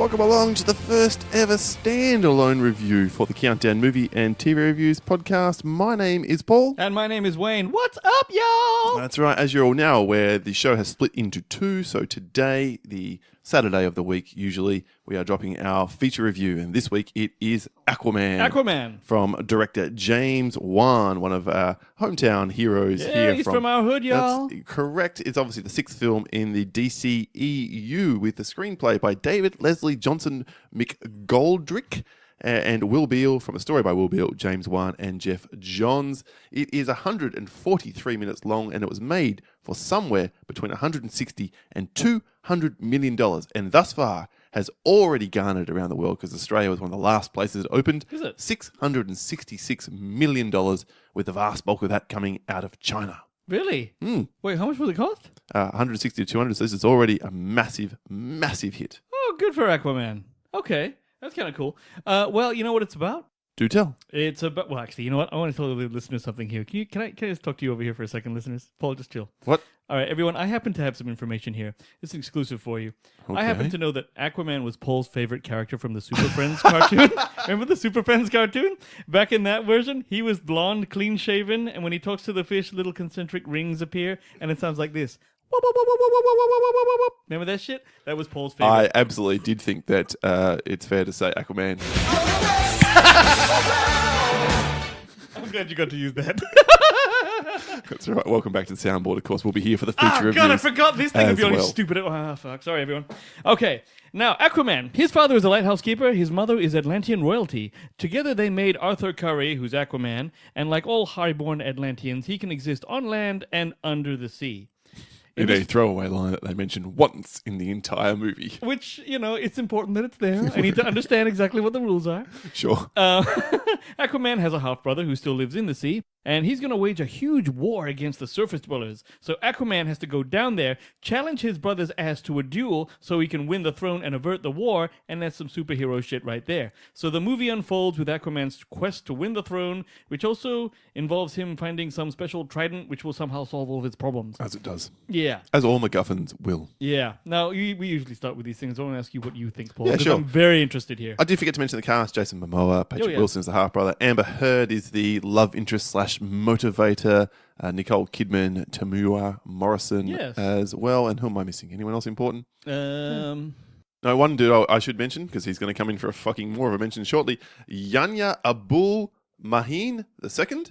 welcome along to the first ever standalone review for the Countdown Movie and TV Reviews podcast. My name is Paul. And my name is Wayne. What's up, y'all? That's right. As you're all now aware, the show has split into two. So today, the Saturday of the week, usually, we are dropping our feature review. And this week, it is Aquaman. Aquaman. From director James Wan, one of our hometown heroes here. He's from our hood, y'all. That's correct. It's obviously the sixth film in the DCEU with the screenplay by David Leslie Johnson McGoldrick and Will Beall, from a story by Will Beall, James Wan, and Jeff Johns. It is 143 minutes long, and it was made for somewhere between $160 and $200 million, and thus far has already garnered around the world, because Australia was one of the last places it opened. Is it? $666 million, with the vast bulk of that coming out of China. Really? Wait, how much will it cost? 160 to 200, so this is already a massive, massive hit. Oh, good for Aquaman. Okay, that's kind of cool. Well, you know what it's about? Do tell. It's about, well, actually, you know what? I want to tell the listeners something here. Can I just talk to you over here for a second, listeners? Paul, just chill. What? All right, everyone, I happen to have some information here. It's exclusive for you. Okay. I happen to know that Aquaman was Paul's favorite character from the Superfriends cartoon. Remember the Superfriends cartoon? Back in that version, he was blonde, clean-shaven, and when he talks to the fish, little concentric rings appear, and it sounds like this. Remember that shit? That was Paul's favorite. I absolutely did think that it's fair to say Aquaman. I'm glad you got to use that. That's right. Welcome back to the soundboard. Of course, we'll be here for the feature reviews. God, I forgot this thing would be only well. stupid. Oh, fuck. Sorry, everyone. Okay, now, Aquaman. His father is a lighthouse keeper. His mother is Atlantean royalty. Together, they made Arthur Curry, who's Aquaman, and like all high-born Atlanteans, he can exist on land and under the sea. In a throwaway line that they mentioned once in the entire movie. Which, you know, it's important that it's there. I need to understand exactly what the rules are. Sure. Aquaman has a half-brother who still lives in the sea, and he's going to wage a huge war against the surface dwellers. So Aquaman has to go down there, challenge his brother's ass to a duel so he can win the throne and avert the war, and that's some superhero shit right there. So the movie unfolds with Aquaman's quest to win the throne, which also involves him finding some special trident which will somehow solve all of his problems. As it does. Yeah. As all MacGuffins will. Yeah. Now, we usually start with these things. I want to ask you what you think, Paul, Yeah, because sure. I'm very interested here. I did forget to mention the cast. Jason Momoa, Patrick Wilson is the half-brother. Amber Heard is the love interest / motivator. Nicole Kidman, Tamua Morrison as well. And who am I missing? Anyone else important? No, one dude I should mention, because he's going to come in for a fucking more of a mention shortly. Yanya Abdul Mahin II.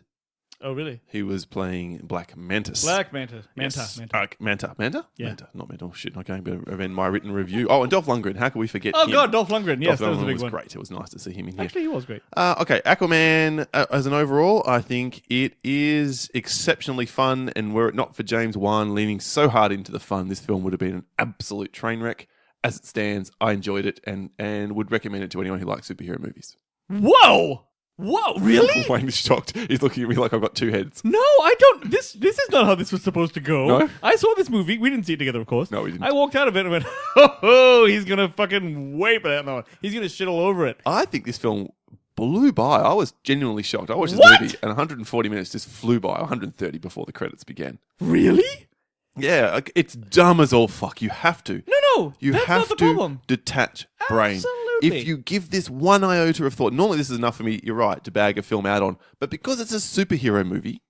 Oh, really? He was playing Black Mantis. Black Manta. Yes. Manta. Manta? Yeah. Manta, not Manta. Oh, shit, not going to amend my written review. Oh, and Dolph Lundgren. How could we forget him? Oh, God, Dolph Lundgren. Yes, that was a big was one. Great. It was nice to see him in here. Actually, he was great. Okay, Aquaman, as an overall, I think it is exceptionally fun, and were it not for James Wan leaning so hard into the fun, this film would have been an absolute train wreck. As it stands, I enjoyed it and would recommend it to anyone who likes superhero movies. Whoa! Whoa, really? Wayne is shocked. He's looking at me like I've got two heads. No, I don't. This is not how this was supposed to go. No? I saw this movie. We didn't see it together, of course. No, we didn't. I walked out of it and went, oh, he's going to fucking wipe that. No, he's going to shit all over it. I think this film blew by. I was genuinely shocked. I watched this What? movie and 140 minutes just flew by, 130 before the credits began. Really? Yeah, like, it's dumb as all fuck. You have to. No, You that's have not the to problem. detach brain. Absolutely. If you give this one iota of thought, normally this is enough for me, you're right, to bag a film out on. But because it's a superhero movie,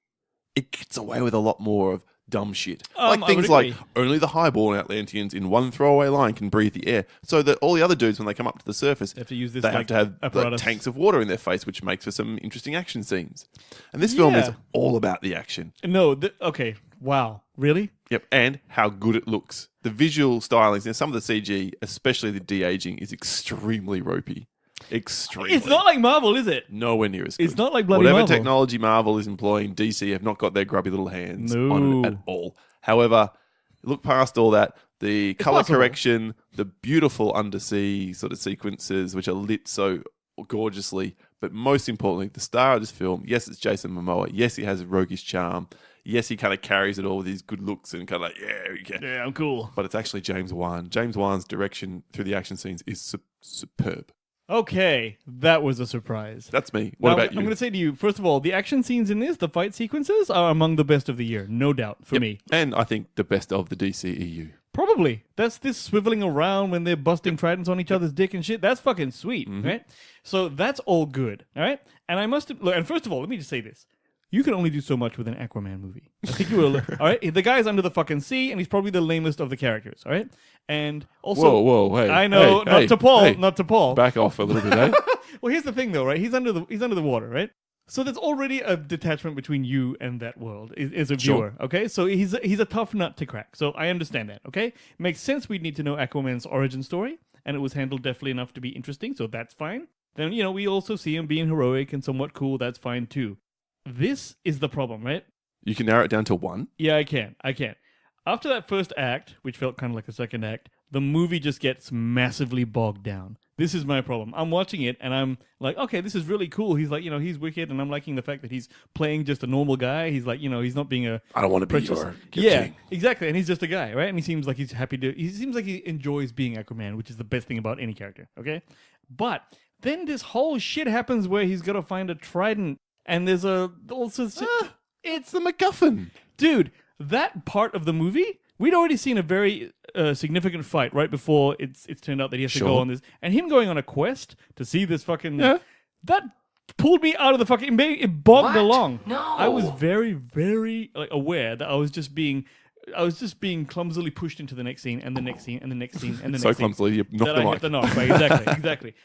it gets away with a lot more of dumb shit. Like I things would like agree. only the highborn Atlanteans in one throwaway line can breathe the air. So that all the other dudes, when they come up to the surface, They have to use this, they like, have to have like, apparatus. tanks of water in their face, which makes for some interesting action scenes. And this film is Yeah. all about the action. No, okay. Wow. Really? Yep, and how good it looks. The visual stylings, and some of the CG, especially the de-aging, is extremely ropey. Extremely. It's not like Marvel, is it? Nowhere near as good. It's not like bloody Whatever Marvel. technology Marvel is employing, DC have not got their grubby little hands No. on it at all. However, look past all that. The color possible. correction, the beautiful undersea sort of sequences, which are lit so gorgeously, but most importantly, the star of this film, yes, it's Jason Momoa. Yes, he has a roguish charm. Yes, he kind of carries it all with his good looks and kind of like, Yeah, I'm cool. But it's actually James Wan. James Wan's direction through the action scenes is superb. Okay, that was a surprise. That's me. What Now, about you? I'm going to say to you, first of all, the action scenes in this, the fight sequences, are among the best of the year, no doubt, for me. And I think the best of the DCEU. Probably. That's this swiveling around when they're busting tridents on each other's dick and shit. That's fucking sweet, right? So that's all good, all right? And I must look. And first of all, let me just say this. You can only do so much with an Aquaman movie. I think you will. All right? The guy's under the fucking sea, and he's probably the lamest of the characters, all right? And also... Whoa, hey. I know, hey, not to Paul. Back off a little bit, eh? Well, here's the thing, though, right? He's under the water, right? So there's already a detachment between you and that world as a viewer, okay? So he's a tough nut to crack. So I understand that, okay? Makes sense we'd need to know Aquaman's origin story, and it was handled deftly enough to be interesting, so that's fine. Then, we also see him being heroic and somewhat cool, that's fine too. This is the problem, right? You can narrow it down to one? Yeah, I can. After that first act, which felt kind of like a second act, the movie just gets massively bogged down. This is my problem. I'm watching it and I'm like, okay, this is really cool. He's like, he's wicked, and I'm liking the fact that he's playing just a normal guy. He's like, he's not being I don't want to be your king. Exactly. And he's just a guy, right? And he seems like he's happy he seems like he enjoys being Aquaman, which is the best thing about any character, okay? But then this whole shit happens where he's got to find a trident, and there's it's the MacGuffin. Dude, that part of the movie, we'd already seen a very significant fight right before it's turned out that he has to go on this. And him going on a quest to see this fucking... Yeah. That pulled me out of the fucking... It bogged along. No. I was very, very aware that I was just being clumsily pushed into the next scene and the next scene and the next scene and the next scene. So clumsily, you knocked the mic. Hit the knock, right? Exactly.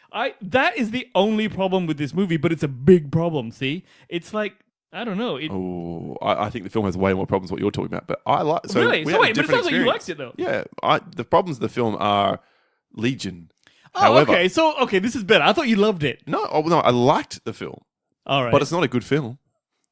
That is the only problem with this movie, but it's a big problem, see? It's like... I don't know. I think the film has way more problems than what you're talking about, but I like... So really? So wait, but it sounds like you liked it, though. Yeah. The problems of the film are legion. Oh, However, okay, this is better. I thought you loved it. No, I liked the film. All right. But it's not a good film.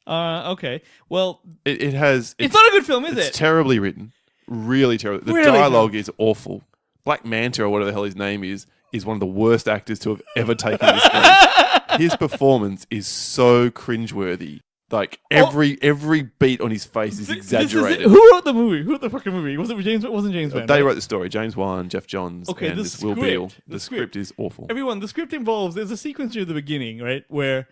Okay. Well... It has... It's not a good film, is it? It's terribly written. Really terrible. The dialogue is awful. Black Manta, or whatever the hell his name is one of the worst actors to have ever taken the screen. His performance is so cringeworthy. Like every beat on his face is exaggerated. Who wrote the movie? Who wrote the fucking movie? Was it James? It wasn't James Van. They wrote the story. James Wan, Jeff Johns, and this Will Beal. The script is awful. Everyone, the script involves... There's a sequence near the beginning, right, where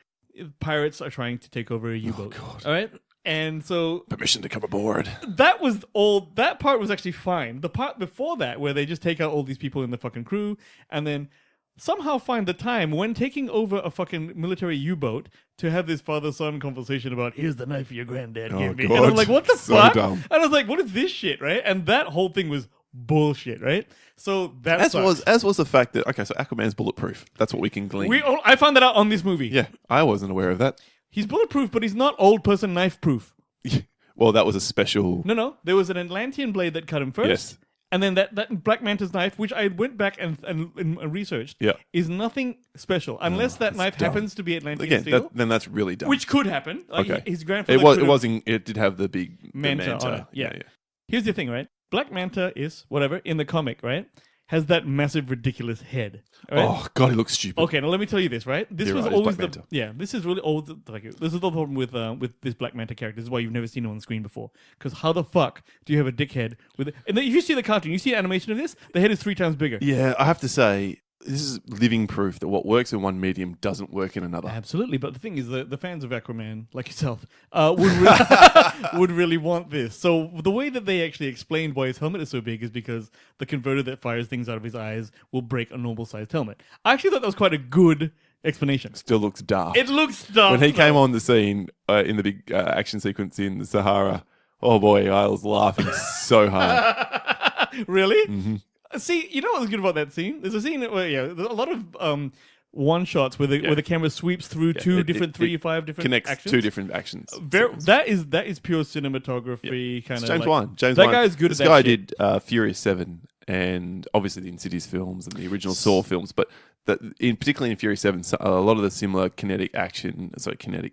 pirates are trying to take over a U-boat. Oh, God. All right? And so... Permission to come aboard. That part was actually fine. The part before that, where they just take out all these people in the fucking crew, and then somehow find the time when taking over a fucking military U-boat to have this father-son conversation about, here's the knife your granddad gave me. God. And I'm like, what the So fuck? dumb. And I was like, what is this shit, right? And that whole thing was bullshit, right? So that as was the fact that, okay, so Aquaman's bulletproof. That's what we can glean. I found that out on this movie. Yeah, I wasn't aware of that. He's bulletproof, but he's not old person knife proof. Well, that was a special... No. There was an Atlantean blade that cut him first. Yes. And then that Black Manta's knife, which I went back and researched, is nothing special. Unless that knife happens to be Atlantean steel. Then that's really dumb. Which could happen. Like okay. His grandfather It did have the big Manta on it. Yeah. Here's the thing, right? Black Manta is, whatever, in the comic, right? Has that massive, ridiculous head. Right? Oh, God, he looks stupid. Okay, now let me tell you this, right? This You're was right, always Black Manta. this is really always this is the problem with this Black Manta character. This is why you've never seen him on the screen before. Because how the fuck do you have a dickhead with and then if you see the cartoon, you see the animation of this, the head is 3 times bigger. Yeah, I have to say, this is living proof that what works in one medium doesn't work in another. Absolutely, but the thing is, the fans of Aquaman, like yourself, would really want this. So the way that they actually explained why his helmet is so big is because the converter that fires things out of his eyes will break a normal-sized helmet. I actually thought that was quite a good explanation. Still looks daft. It looks daft. When he came on the scene in the big action sequence in the Sahara, oh boy, I was laughing so hard. Really? Mm-hmm. See, you know what was good about that scene? There's a scene where there's a lot of one shots where the camera sweeps through 5 different connects actions. 2 different actions. That is pure cinematography kind of. James Wan. That guy is good. This at that guy shit. did Furious 7 and obviously the Insidious films and the original Saw films, but particularly in Furious 7, a lot of the similar kinetic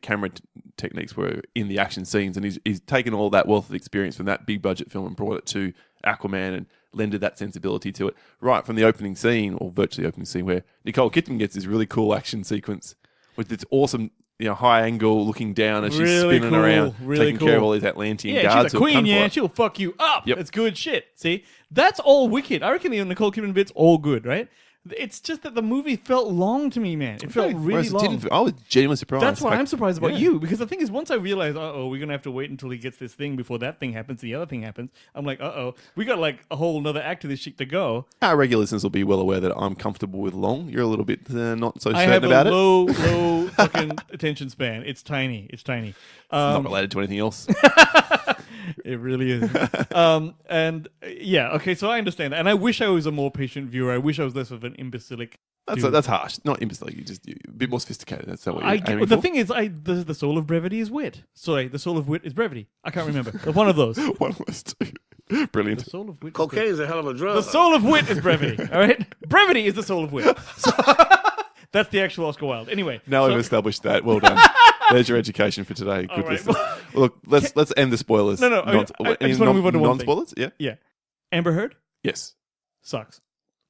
camera techniques were in the action scenes, and he's taken all that wealth of experience from that big budget film and brought it to Aquaman and lended that sensibility to it. Right from the opening scene, or virtually opening scene, where Nicole Kidman gets this really cool action sequence with this awesome, high angle looking down as she's spinning around, taking care of all these Atlantean guards. She's a queen, she'll fuck you up. Yep. It's good shit. See, that's all wicked. I reckon the Nicole Kidman bit's all good, right? It's just that the movie felt long to me, man. It felt really Whereas it long. didn't, I was genuinely surprised. That's what Like, I'm surprised about yeah. you, because the thing is, once I realized, we're gonna have to wait until he gets this thing before that thing happens, the other thing happens. I'm like, we got like a whole another act of this shit to go. Our regular listeners will be well aware that I'm comfortable with long. You're a a little bit not so I certain have about a it. low fucking attention span. It's tiny. It's tiny. Not related to anything else. It really is. And yeah, okay, so I understand that. And I wish I was a more patient viewer. I wish I was less of an imbecilic. That's harsh. Not imbecile. You're a bit more sophisticated. That's not what you're aiming the for. thing is, the soul of brevity is wit. Sorry, the soul of wit is brevity. I can't remember. One of those. One of those two. Brilliant. The soul of wit. Cocaine is a hell of a drug. The soul of wit is brevity. All right, brevity is the soul of wit. So, that's the actual Oscar Wilde. Anyway, Now we've established that. Well done. There's your education for today. Good right, listeners. Look, let's end the spoilers. No, I just wanna move on to one thing. Non-spoilers? Yeah. yeah, Amber Heard Yes. sucks.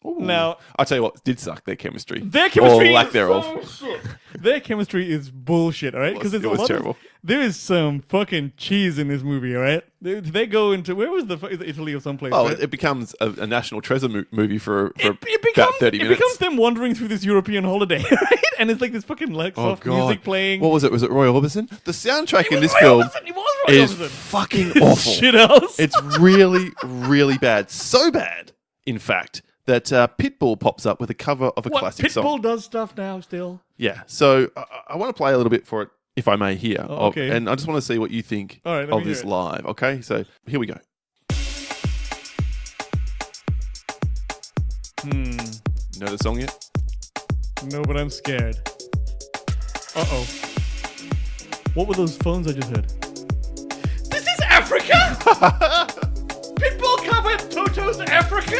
Ooh. Now- I'll tell you what did suck, their chemistry. Their chemistry or lack is thereof. bullshit. Their chemistry is bullshit, all right? Because It was terrible. There is some fucking cheese in this movie, all right? They go into where was is it Italy or someplace? Oh, right? it becomes a national treasure movie for It about 30 minutes. It becomes them wandering through this European holiday, right? And it's like this fucking like Oh, soft God. music playing. What was it? Was it Roy Orbison? The soundtrack in this Roy film Orbison. It was Roy is Orbison. fucking awful. Shit else. It's really, really bad. So bad, in fact, that Pitbull pops up with a cover of a classic song. Pitbull does stuff now still. Yeah. So I want to play a little bit for it, if I may, here. Oh, okay. And I just want to see what you think All right, let me of hear this it. live. Okay. So here we go. Know the song yet? No, but I'm scared. Uh-oh. What were those phones I just heard? This is Africa? Pitbull covered Toto's Africa?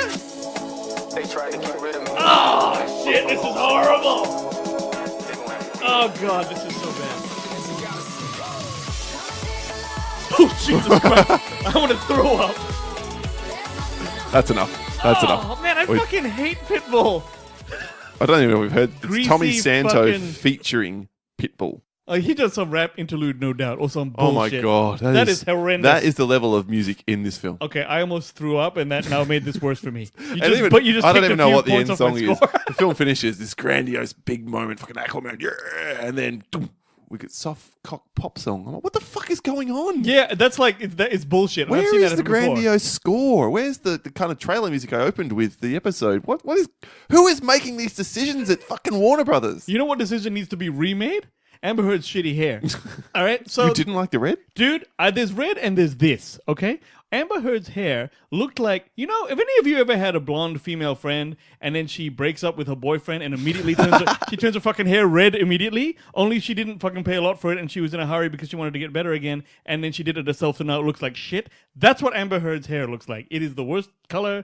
They tried to get rid of me. Oh, shit, this is horrible. Oh, God, this is so bad. Oh, Jesus Christ. I want to throw up. That's enough. That's Oh, enough. man, I Wait. fucking hate Pitbull. I don't even know if we've heard. It's Greasy Tommy Santo fucking- featuring Pitbull. He does some rap interlude, no doubt, or some Oh my bullshit. God. That is horrendous. That is the level of music in this film. Okay, I almost threw up, and that now made this worse for me. You And just, even- but you just I don't picked even a know few what the points end off my song is. score. The film finishes this grandiose big moment, fucking Aquaman, yeah, and then we get soft cock pop song. I'm like, what the fuck is going on? Yeah, that's like it's bullshit. I've Where seen is that the before. grandiose score? Where's the kind of trailer music I opened with the episode? Who is making these decisions at fucking Warner Brothers? You know what decision needs to be remade? Amber Heard's shitty hair. All right, so You didn't like the red? dude, there's red and there's this. Okay, Amber Heard's hair looked like, you know, if any of you ever had a blonde female friend and then she breaks up with her boyfriend and immediately she turns her fucking hair red immediately, only she didn't fucking pay a lot for it and she was in a hurry because she wanted to get better again, and then she did it herself, so now it looks like shit. That's what Amber Heard's hair looks like. It is the worst color.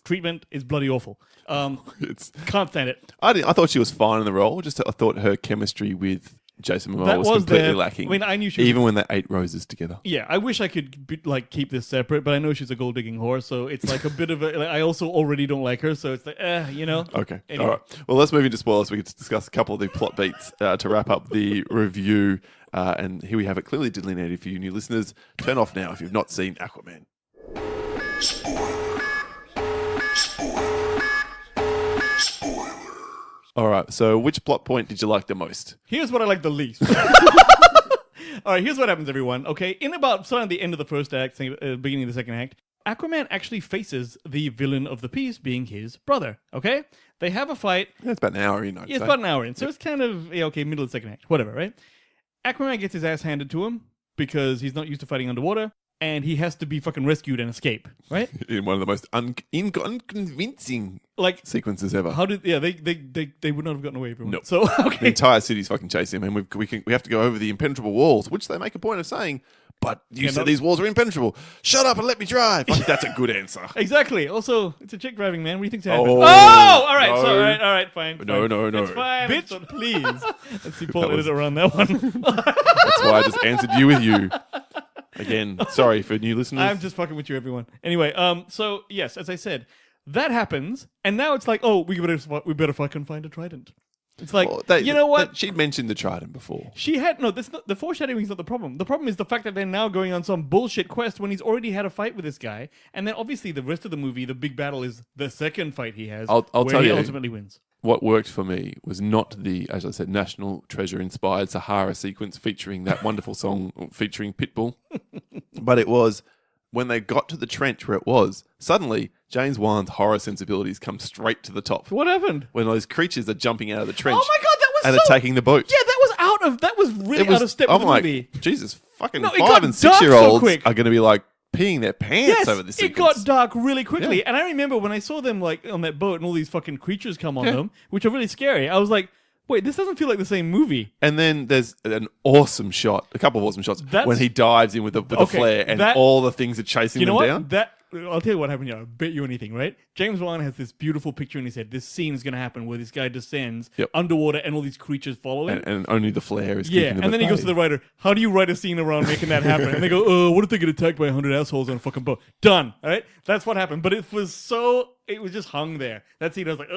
Treatment is bloody awful. Can't stand it. I thought she was fine in the role. Just I thought her chemistry with Jason Momoa That was was completely there. lacking. I mean, I knew she was- even when they ate roses together. Yeah, I wish I could keep this separate, but I know she's a gold digging whore, so it's like a bit of a. Like, I also already don't like her, so it's like, you know. Okay. Anyway. All right. Well, let's move into spoilers. We can discuss a couple of the plot beats to wrap up the review. And here we have it clearly delineated for you new listeners. Turn off now if you've not seen Aquaman. All right. So, which plot point did you like the most? Here's what I like the least. All right, here's what happens, everyone. Okay, in about starting at the end of the first act, beginning of the second act, Aquaman actually faces the villain of the piece, being his brother. Okay, they have a fight. Yeah, it's about an hour in. Yeah, it's about an hour in, so it's kind of middle of the second act, whatever, right? Aquaman gets his ass handed to him because he's not used to fighting underwater, and he has to be fucking rescued and escape, right? In one of the most unconvincing Like, sequences ever. how did they would not have gotten away from him? Nope. So The okay, entire city's fucking chasing him, and we have to go over the impenetrable walls, which they make a point of saying. But you said these walls are impenetrable. Shut up and let me drive. Like, that's a good answer. exactly. Also, it's a chick driving, man. What do you think's happening? Oh, all right, no. so, all right, fine. No, fine. no, no. It's fine, Bitch. please. Let's see Paul That was- edit around that one. That's why I just answered you with you. Again, sorry for new listeners. I'm just fucking with you, everyone. Anyway, so yes, as I said, that happens, and now it's like, oh, we better fucking find a trident. It's like, Well, you know what? She'd mentioned the trident before. She had no. That's not the foreshadowing. Is not the problem. The problem is the fact that they're now going on some bullshit quest when he's already had a fight with this guy, and then obviously the rest of the movie, the big battle is the second fight he has, I'll where tell he you, ultimately wins. what worked for me was not the, as I said, National Treasure inspired Sahara sequence featuring that wonderful song featuring Pitbull, but it was when they got to the trench where it was, suddenly James Wan's horror sensibilities come straight to the top. What happened? When those creatures are jumping out of the trench Oh my god, that was and attacking the boat. Yeah, that was really out of step with I'm the like, movie. Jesus, fucking No, it 5 got and dark 6-year-olds so quick. are going to be like peeing their pants over this it sequence. got dark really quickly. Yeah. And I remember when I saw them like on that boat and all these fucking creatures come on them, which are really scary. I was like, wait, this doesn't feel like the same movie. And then there's an awesome shot, a couple of awesome shots, when he dives in with the flare and all the things are chasing them down. I'll tell you what happened here. I'll bet you anything, right? James Wan has this beautiful picture in his head. This scene is going to happen where this guy descends underwater and all these creatures follow him. And only the flare is keeping them and then he at goes bay. to the writer, how do you write a scene around making that happen? And they go, what if they get attacked by 100 assholes on a fucking boat? Done, all right? That's what happened. But it was just hung there. That scene, I was like,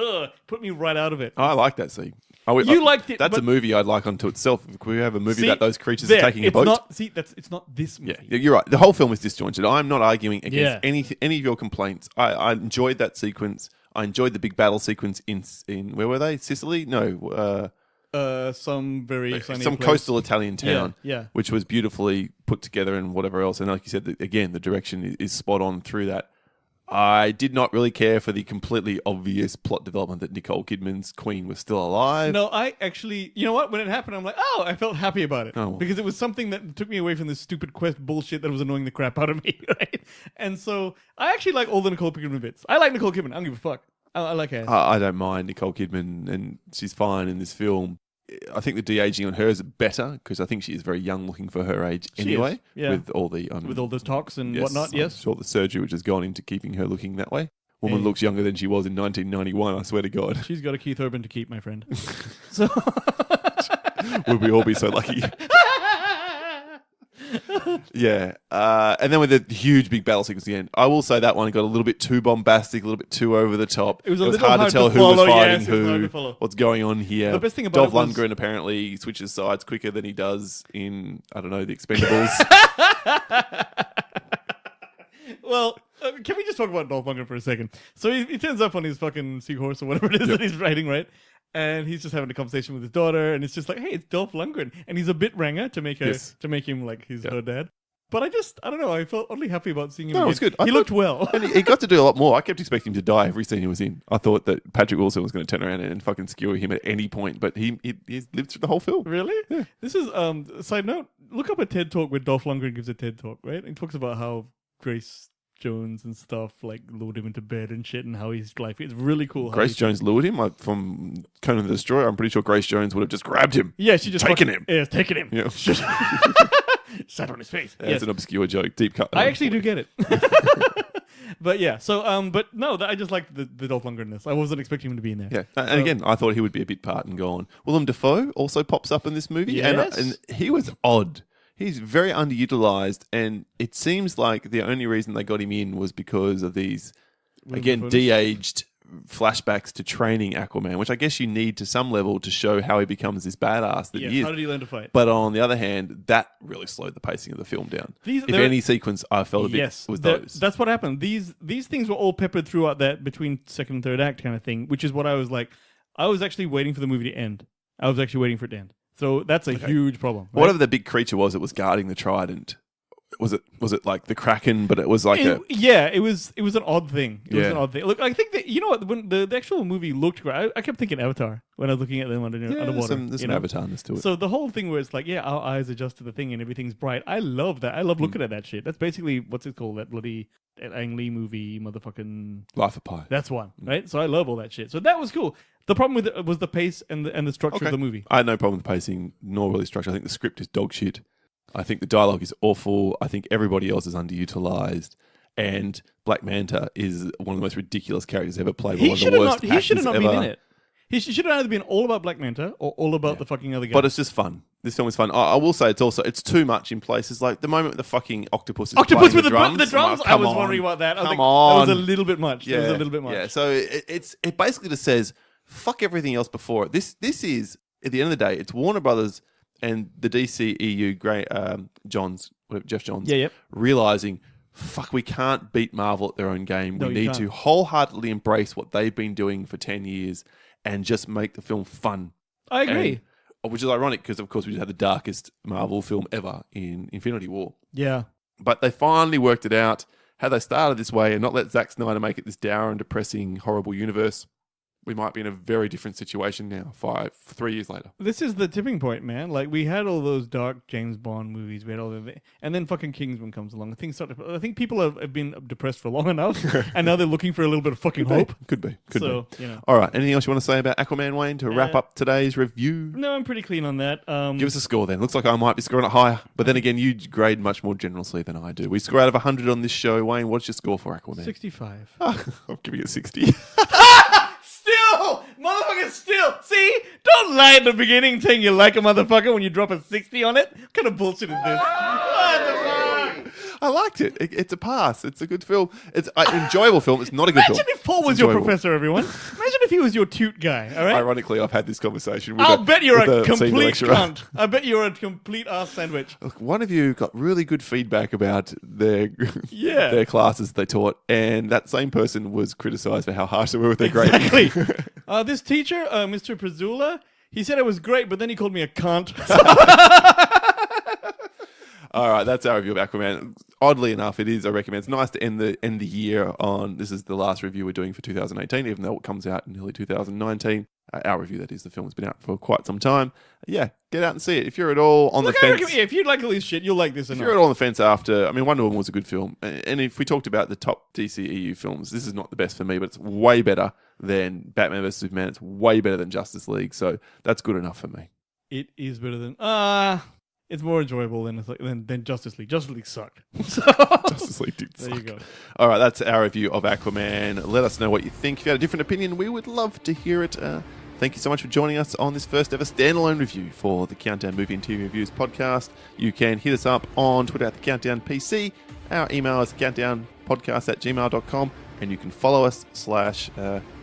put me right out of it. I like that scene. You liked it. That's but a movie I'd like unto itself. If we have a movie see, about those creatures there, attacking a it's boat. It's not this movie. Yeah, you're right. The whole film is disjointed. I'm not arguing against any of your complaints. I enjoyed that sequence. I enjoyed the big battle sequence in where were they? Sicily? No. Some very sunny some place. coastal Italian town, yeah. which was beautifully put together and whatever else. And like you said, again, the direction is spot on through that. I did not really care for the completely obvious plot development that Nicole Kidman's Queen was still alive. No, I actually, you know what? When it happened, I'm like, I felt happy about it. Because it was something that took me away from this stupid quest bullshit that was annoying the crap out of me, right? And so I actually like all the Nicole Kidman bits. I like Nicole Kidman. I don't give a fuck. I like her. I don't mind Nicole Kidman, and she's fine in this film. I think the de-aging on her is better because I think she is very young looking for her age anyway. With all the talks and whatnot. Yes, all the surgery which has gone into keeping her looking that way. Woman looks younger than she was in 1991. I swear to God, she's got a Keith Urban to keep, my friend. So would we all be so lucky? Yeah, and then with the huge big battle sequence at the end, I will say that one got a little bit too bombastic, a little bit too over the top. It was hard to tell who was fighting who, what's going on here. The best thing about Dolph Lundgren apparently switches sides quicker than he does in, I don't know, The Expendables. Well, can we just talk about Dolph Lundgren for a second? So he turns up on his fucking seahorse or whatever it is that he's riding, right? And he's just having a conversation with his daughter, and it's just like, hey, it's Dolph Lundgren, and he's a bit ranger to make him like her dad. But I don't know, I felt oddly happy about seeing him. No, it was good. He looked well. And he got to do a lot more. I kept expecting him to die every scene he was in. I thought that Patrick Wilson was going to turn around and fucking skewer him at any point, but he lived through the whole film. Really? Yeah. This is, side note, look up a TED Talk where Dolph Lundgren gives a TED Talk, right? And he talks about how Grace Jones and stuff like lured him into bed and shit, and how his life is really cool. Grace Jones lured him from Conan the Destroyer. I'm pretty sure Grace Jones would have just grabbed him. Yeah, she just taken him. Yeah, taken him. Yeah. Sat on his face. That's an obscure joke. Deep cut. I actually do get it. But yeah, so but no, I just liked the Dolph Lundgren-ness. I wasn't expecting him to be in there. Yeah, and again, I thought he would be a bit part and gone. Willem Dafoe also pops up in this movie, Yes. and he was odd. He's very underutilized, and it seems like the only reason they got him in was because of these, again, de-aged flashbacks to training Aquaman, which I guess you need to some level to show how he becomes this badass that he is. How did he learn to fight? But on the other hand, that really slowed the pacing of the film down. If any sequence I felt a bit was those. That's what happened. These things were all peppered throughout that between second and third act kind of thing, which is what I was like. I was actually waiting for the movie to end. I was actually waiting for it to end. So that's a huge problem. Right? Whatever the big creature was that was guarding the trident, was it like the Kraken? But it was like it was an odd thing. It was Yeah. an odd thing. Look, I think that, you know what, when the actual movie looked great, I kept thinking Avatar when I was looking at them underwater. There's some Avatar-ness to it. So the whole thing where it's like, our eyes adjust to the thing and everything's bright. I love that. I love looking at that shit. That's basically what's it called? That bloody Ang Lee movie, motherfucking Life of Pi. That's one, right? So I love all that shit. So that was cool. The problem with it was the pace and the structure of the movie. I had no problem with the pacing, nor really structure. I think the script is dog shit. I think the dialogue is awful. I think everybody else is underutilized. And Black Manta is one of the most ridiculous characters ever played. He should have not been in it. He should have either been all about Black Manta or all about the fucking other guy. But it's just fun. This film is fun. I will say it's too much in places. Like the moment the fucking octopus is Octopus playing with the drums. the drums? Like, I was wondering about that. I was Come like, on. that was a little bit much. Yeah. It was a little bit much. Yeah, so it basically just says, fuck everything else before it. This is, at the end of the day, it's Warner Brothers and the DCEU, Jeff Johns, realizing, fuck, we can't beat Marvel at their own game. No, we you need can't. to wholeheartedly embrace what they've been doing for 10 years and just make the film fun. I agree. Which is ironic because, of course, we just had the darkest Marvel film ever in Infinity War. Yeah. But they finally worked it out. Had they started this way and not let Zack Snyder make it this dour and depressing, horrible universe, we might be in a very different situation now, 3 years later. This is the tipping point, man. Like, we had all those dark James Bond movies, we had all and then fucking Kingsman comes along. I think people have been depressed for long enough, and now they're looking for a little bit of fucking hope. Could be. So, you know. All right. Anything else you want to say about Aquaman, Wayne, to wrap up today's review? No, I'm pretty clean on that. Give us a score then. Looks like I might be scoring it higher. But then again, you grade much more generously than I do. We score out of 100 on this show. Wayne, what's your score for Aquaman? 65. I'm giving it 60. Still! Motherfucker, still! See? Don't lie at the beginning saying you like a motherfucker when you drop a 60 on it. What kind of bullshit is this? What the fuck? I liked it. It's a pass. It's a good film. It's an enjoyable film. It's not a good film. Imagine if Paul was It's your enjoyable. professor, everyone. Imagine if he was your toot guy, all right? Ironically, I've had this conversation with I'll bet you're with a senior complete lecturer. cunt. I bet you're a complete ass sandwich. Look, one of you got really good feedback about their Yeah. their classes they taught, and that same person was criticised for how harsh they were with their grading. Exactly. This teacher, Mr. Prezula, he said it was great, but then he called me a cunt. All right, that's our review of Aquaman. Oddly enough, it is, I recommend. It's nice to end the year on, this is the last review we're doing for 2018, even though it comes out in early 2019. Our review, that is. The film's been out for quite some time. Yeah, get out and see it. If you're at all on the fence... If you like all this shit, you'll like this If enough. you're at all on the fence after... I mean, Wonder Woman was a good film. And if we talked about the top DCEU films, this is not the best for me, but it's way better than Batman vs. Superman. It's way better than Justice League. So that's good enough for me. It is better than... it's more enjoyable than Justice League. Justice League sucked. Justice League did suck. There you go. All right, that's our review of Aquaman. Let us know what you think. If you had a different opinion, we would love to hear it. Thank you so much for joining us on this first ever standalone review for the Countdown Movie and TV Reviews podcast. You can hit us up on Twitter at the Countdown PC. Our email is countdownpodcast@gmail.com, and you can follow us /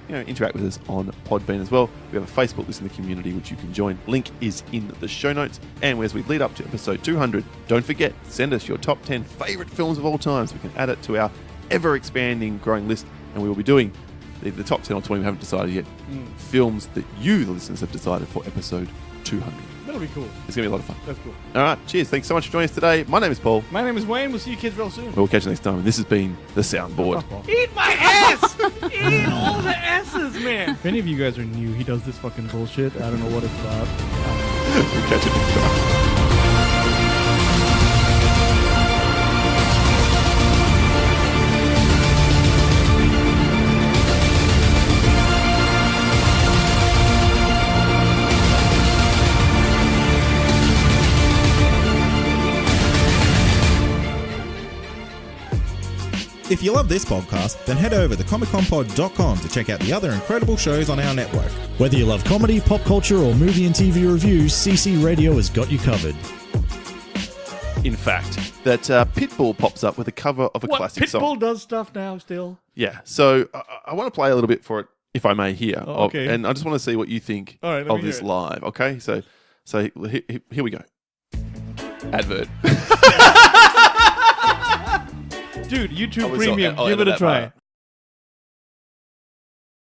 interact with us on Podbean as well. We have a Facebook listener community which you can join. Link is in the show notes. And as we lead up to episode 200, don't forget, send us your top 10 favourite films of all time so we can add it to our ever-expanding, growing list. And we will be doing the top 10 or 20 we haven't decided yet. Films that you, the listeners, have decided for episode 200. That'll be cool. It's going to be a lot of fun. That's cool. All right, cheers. Thanks so much for joining us today. My name is Paul. My name is Wayne. We'll see you kids real soon. We'll catch you next time. And this has been The Soundboard. Eat my ass! Eat all the asses, man! If any of you guys are new, he does this fucking bullshit. I don't know what it's about. We'll catch you next time. If you love this podcast, then head over to comicconpod.com to check out the other incredible shows on our network. Whether you love comedy, pop culture, or movie and TV reviews, CC Radio has got you covered. In fact, that Pitbull pops up with a cover of a classic song. Pitbull does stuff now still? Yeah, so I want to play a little bit for it, if I may, here. Oh, okay. And I just want to see what you think All right, let of me hear this it. live, okay? So here we go. Advert. Dude, YouTube I'll Premium, give it edit a that try. part.